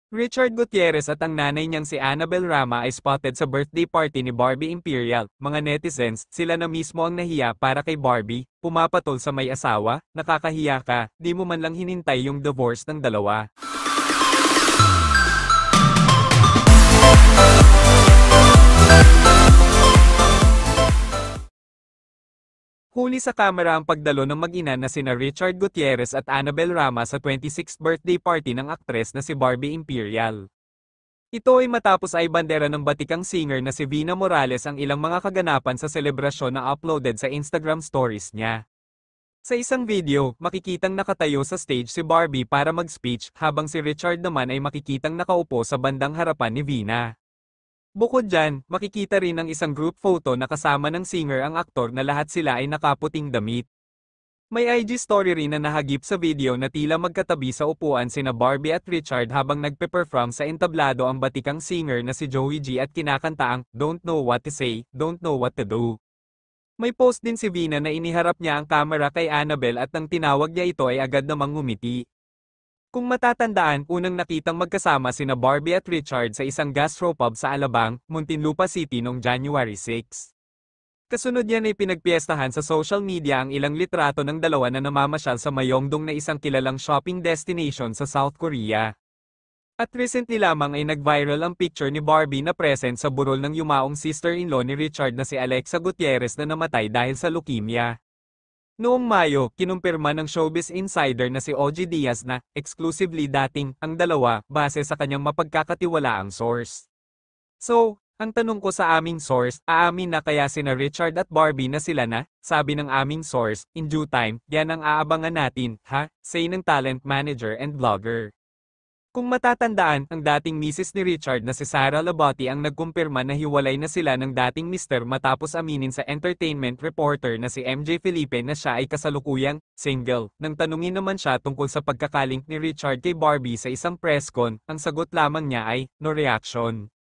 Richard Gutierrez at ang nanay niyang si Annabel Rama ay spotted sa birthday party ni Barbie Imperial. Mga netizens, sila na mismo ang nahiya para kay Barbie, pumapatol sa may asawa, nakakahiya ka, di mo man lang hinintay yung divorce ng dalawa. Huli sa kamera ang pagdalo ng mag-ina na sina Richard Gutierrez at Annabel Rama sa 26th birthday party ng aktres na si Barbie Imperial. Ito ay matapos ay bandera ng batikang singer na si Vina Morales ang ilang mga kaganapan sa selebrasyon na uploaded sa Instagram stories niya. Sa isang video, makikitang nakatayo sa stage si Barbie para mag-speech habang si Richard naman ay makikitang nakaupo sa bandang harapan ni Vina. Bukod dyan, makikita rin ang isang group photo na kasama ng singer ang aktor na lahat sila ay nakaputing damit. May IG story rin na nahagip sa video na tila magkatabi sa upuan sina Barbie at Richard habang nagpe-perform sa entablado ang batikang singer na si Joey G at kinakanta ang "Don't Know What to Say, Don't Know What to Do". May post din si Vina na iniharap niya ang kamera kay Annabel at nang tinawag niya ito ay agad namang ngumiti. Kung matatandaan, unang nakitang magkasama sina Barbie at Richard sa isang gastropub sa Alabang, Muntinlupa City noong January 6. Kasunod yan ay pinagpiestahan sa social media ang ilang litrato ng dalawa na namamasyal sa Myeongdong na isang kilalang shopping destination sa South Korea. At recently lamang ay nag-viral ang picture ni Barbie na present sa burol ng yumaong sister-in-law ni Richard na si Alexa Gutierrez na namatay dahil sa leukemia. Noong Mayo, kinumpirma ng Showbiz Insider na si OG Diaz na, exclusively dating, ang dalawa, base sa kanyang mapagkakatiwalaang source. So, ang tanong ko sa aming source, aamin na kaya sina Richard at Barbie na sila na? Sabi ng aming source, in due time, yan ang aabangan natin, ha? Say ng talent manager and vlogger. Kung matatandaan, ang dating misis ni Richard na si Sara Labotti ang nagkumpirma na hiwalay na sila ng dating mister matapos aminin sa entertainment reporter na si MJ Felipe na siya ay kasalukuyang single. Nang tanungin naman siya tungkol sa pagkakalink ni Richard kay Barbie sa isang press con, ang sagot lamang niya ay, no reaction.